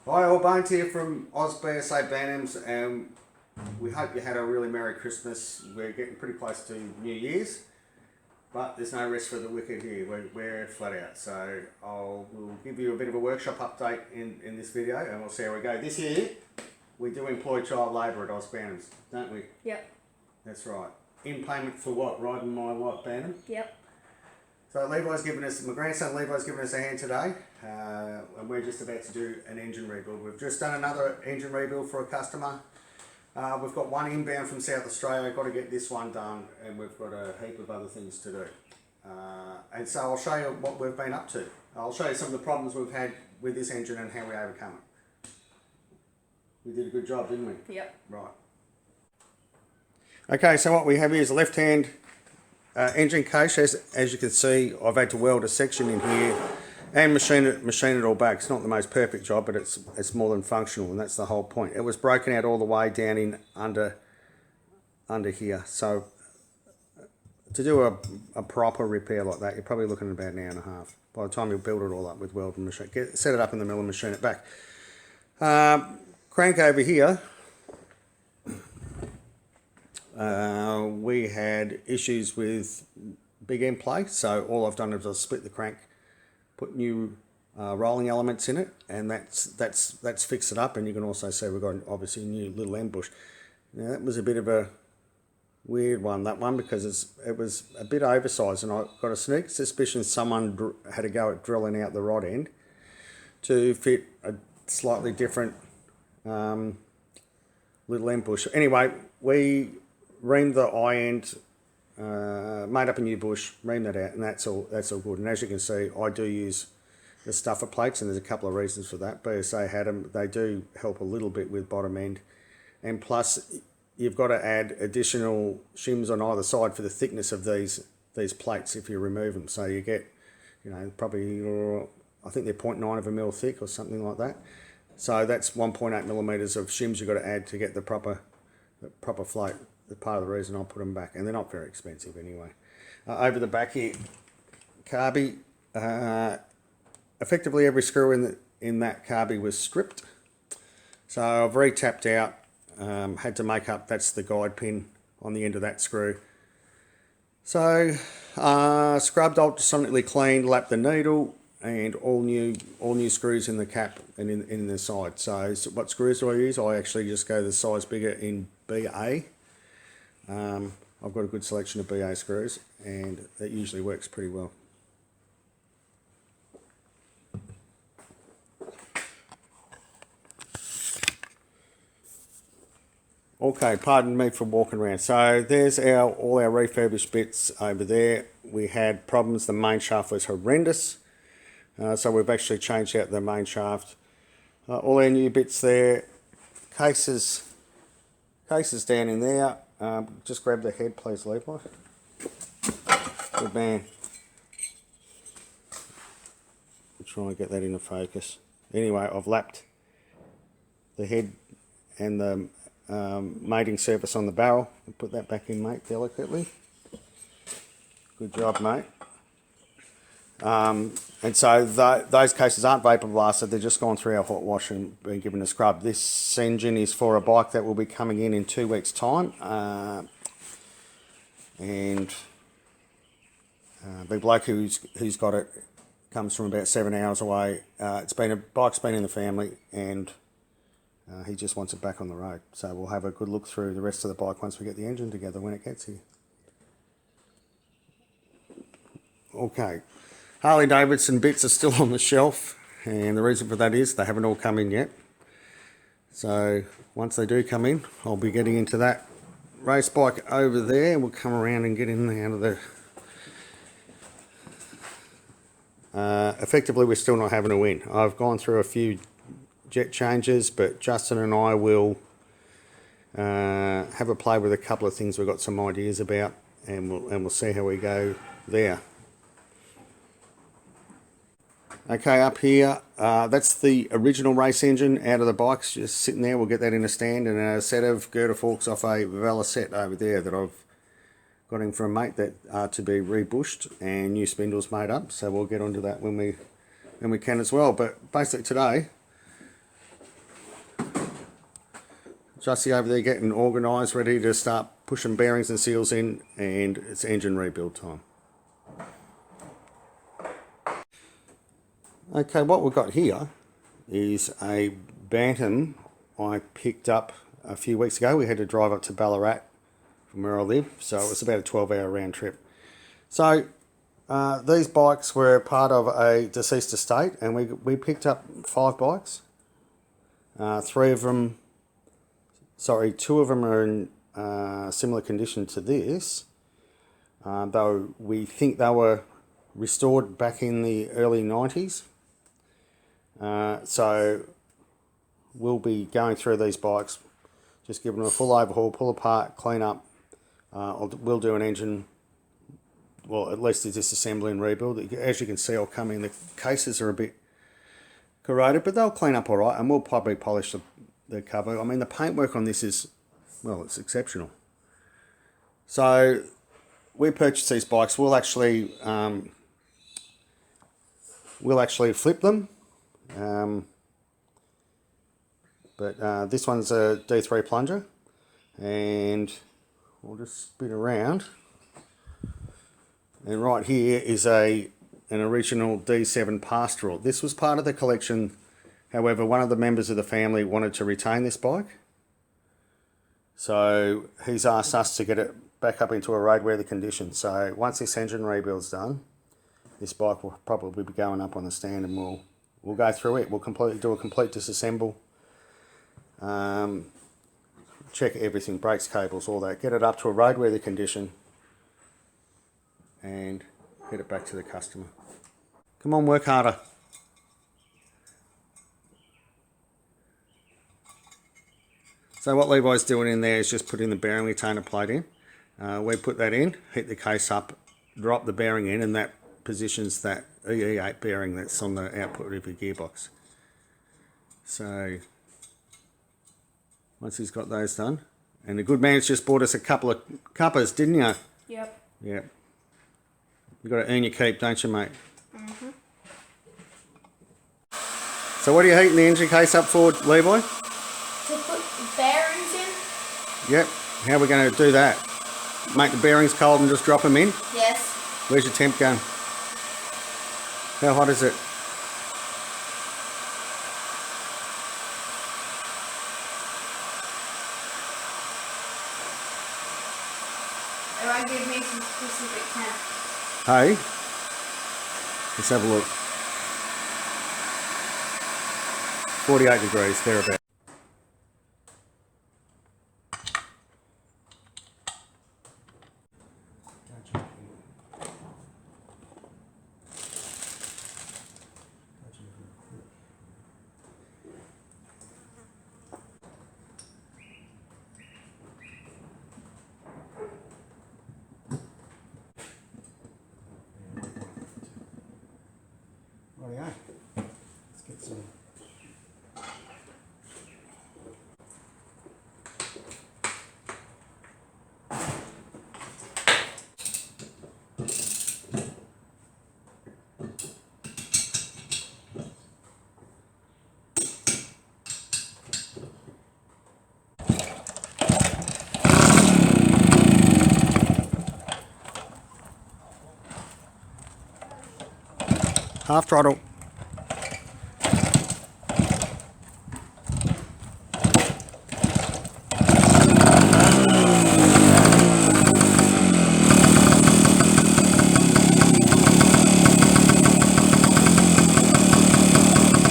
Hi all, Bones here from BSA Bantams, and we hope you had a really Merry Christmas. We're getting pretty close to New Year's, but there's no rest for the wicked here. We're flat out, so we'll give you a bit of a workshop update in this video, and we'll see how we go. This year, we do employ child labour at Bantams, don't we? Yep. That's right. In payment for what? Riding my white Bantam? Yep. So my grandson Levi's given us a hand today, and we're just about to do an engine rebuild. We've just done another engine rebuild for a customer. We've got one inbound from South Australia, got to get this one done, and we've got a heap of other things to do. And so I'll show you what we've been up to. I'll show you some of the problems we've had with this engine and how we overcome it. We did a good job, didn't we? Yep. Right. Okay, so what we have here is a left-hand engine case. As you can see, I've had to weld a section in here and machine it all back. It's not the most perfect job, but it's more than functional, and that's the whole point. It was broken out all the way down in under here. So to do a proper repair like that, you're probably looking at about an hour and a half. By the time you build it all up with weld and machine, set it up in the mill and machine it back. Crank over here. We had issues with big end play, so all I've done is I've split the crank, put new rolling elements in it, and that's fixed it up. And you can also see we've got obviously a new little end bush. Now that was a bit of a weird one, that one, because it was a bit oversized, and I got a sneak suspicion someone had a go at drilling out the rod end to fit a slightly different little end bush. Anyway, we reamed the eye end, made up a new bush, reamed that out, and that's all good. And as you can see, I do use the stuffer plates, and there's a couple of reasons for that. BSA had them. They do help a little bit with bottom end, and plus you've got to add additional shims on either side for the thickness of these plates if you remove them. So you get, probably, I think they're 0.9 of a mil thick or something like that. So that's 1.8 millimeters of shims you've got to add to get the proper float. That's part of the reason I put them back, and they're not very expensive anyway. Over the back here, carby, effectively every screw in that carby was stripped. So I've re-tapped out, had to make up, that's the guide pin on the end of that screw. So scrubbed, ultrasonically cleaned, lapped the needle, and all new screws in the cap and in the side. So what screws do I use? I actually just go the size bigger in BA. I've got a good selection of BA screws, and that usually works pretty well. Okay, pardon me for walking around. So there's all our refurbished bits over there. We had problems. The main shaft was horrendous. So we've actually changed out the main shaft. All our new bits there. Cases down in there. Just grab the head, please, Levi. Good man. I'm trying to get that into focus. Anyway, I've lapped the head and the mating surface on the barrel. I'll put that back in, mate, delicately. Good job, mate. And so those cases aren't vapor blasted, they're just gone through our hot wash and been given a scrub. This engine is for a bike that will be coming in 2 weeks' time. And the bloke who's got it comes from about 7 hours away. Bike's been in the family, and he just wants it back on the road. So we'll have a good look through the rest of the bike once we get the engine together when it gets here. Okay. Harley Davidson bits are still on the shelf, and the reason for that is they haven't all come in yet. So once they do come in, I'll be getting into that race bike over there, and we'll come around and get in and out of there. Effectively, we're still not having a win. I've gone through a few jet changes, but Justin and I will have a play with a couple of things we've got some ideas about, and we'll see how we go there. Okay, up here, that's the original race engine out of the bikes, just sitting there. We'll get that in a stand, and a set of girder forks off a Velicet over there that I've got in from a mate that are to be rebushed and new spindles made up. So we'll get onto that when we can as well. But basically today, Justy over there getting organised, ready to start pushing bearings and seals in, and it's engine rebuild time. Okay, what we've got here is a Bantam I picked up a few weeks ago. We had to drive up to Ballarat from where I live, so it was about a 12-hour round trip. So these bikes were part of a deceased estate, and we picked up 5 bikes. 2 of them are in similar condition to this, though we think they were restored back in the early 90s. So we'll be going through these bikes, just giving them a full overhaul, pull apart, clean up. We'll do an engine, well, at least a disassembly and rebuild. As you can see, I'll come in, the cases are a bit corroded, but they'll clean up all right, and we'll probably polish the cover. I mean, the paintwork on this is, well, it's exceptional. So we purchased these bikes. We'll actually flip them. But this one's a D3 plunger, and we'll just spin around. And right here is an original D7 Pastoral. This was part of the collection. However, one of the members of the family wanted to retain this bike, so he's asked us to get it back up into a roadworthy condition. So once this engine rebuild's done, this bike will probably be going up on the stand, and we'll go through it. We'll do a complete disassemble, check everything, brakes, cables, all that, get it up to a roadworthy condition, and get it back to the customer. Come on, work harder. So what Levi's doing in there is just putting the bearing retainer plate in. We put that in, heat the case up, drop the bearing in, and that positions that EE8 bearing that's on the output of your gearbox. So once he's got those done, and the good man's just bought us a couple of cuppers, didn't you? Yep. Yep. You've got to earn your keep, don't you, mate? Mm-hmm. So what are you heating the engine case up for, Levi? To put the bearings in? Yep. How are we going to do that? Make the bearings cold and just drop them in? Yes. Where's your temp gun? How hot is it? It won't give me some specific temp. Hey? Let's have a look. 48 degrees, thereabouts. Rightio. Let's get some. Half throttle.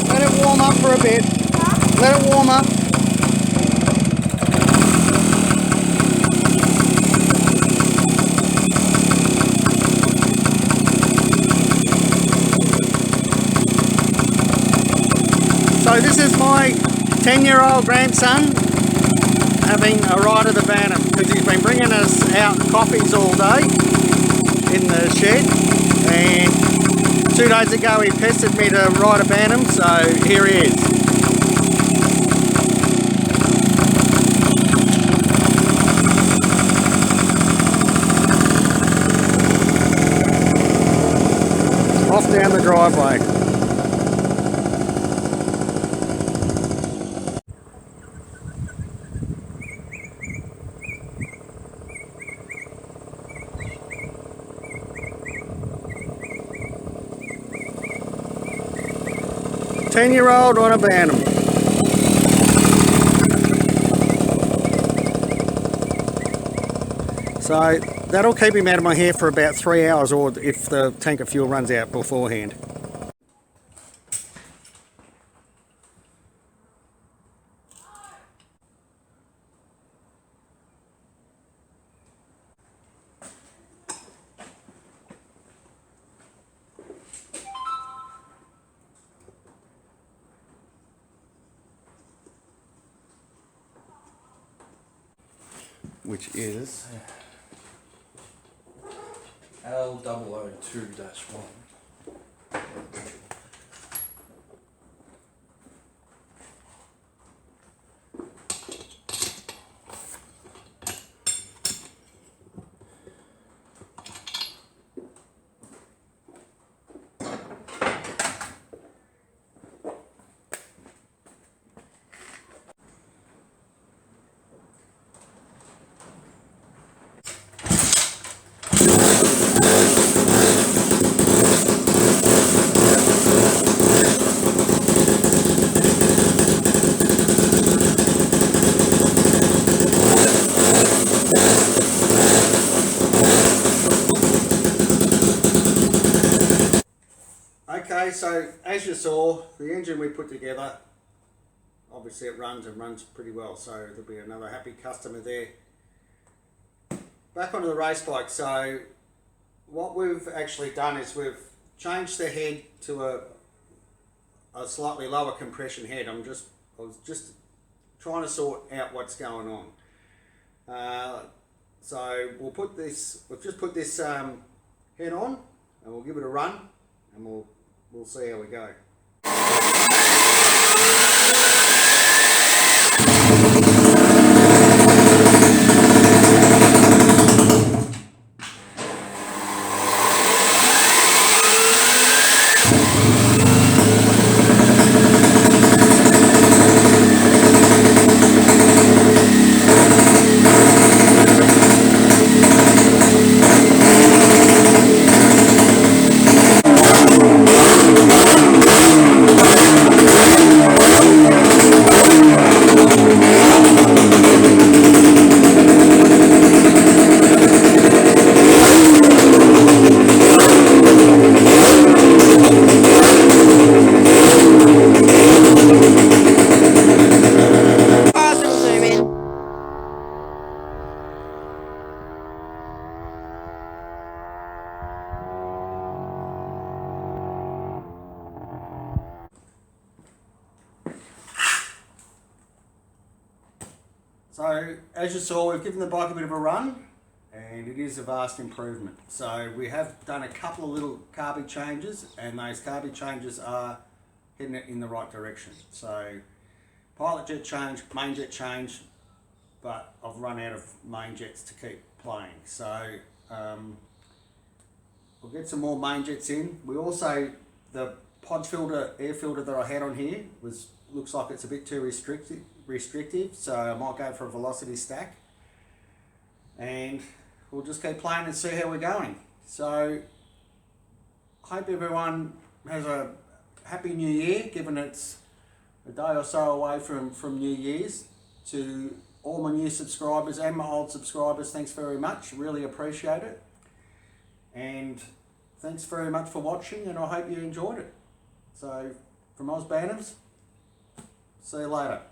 Let it warm up for a bit. Let it warm up. So this is my 10-year-old grandson having a ride of the Bantam, because he's been bringing us out coffees all day in the shed, and 2 days ago he pestered me to ride a Bantam, so here he is. Off down the driveway. 10-year-old on a Bantam. So that'll keep him out of my hair for about 3 hours, or if the tank of fuel runs out beforehand. Which is L002-1. okay. So as you saw, the engine we put together, obviously it runs and runs pretty well. So there'll be another happy customer there. Back onto the race bike. So what we've actually done is we've changed the head to a slightly lower compression head. I was just trying to sort out what's going on. So we'll put this. We've just put this head on, and we'll give it a run, and we'll see how we go. So as you saw, we've given the bike a bit of a run, and it is a vast improvement. So we have done a couple of little carby changes, and those carby changes are heading it in the right direction. So pilot jet change, main jet change, but I've run out of main jets to keep playing. So we'll get some more main jets in. We also, the pod filter, air filter that I had on here looks like it's a bit too restrictive, so I might go for a velocity stack, and we'll just keep playing and see how we're going. So hope everyone has a happy new year, given it's a day or so away from New Year's. To all my new subscribers and my old subscribers, thanks very much, really appreciate it, and thanks very much for watching, and I hope you enjoyed it. So from Oz Bantams, see you later.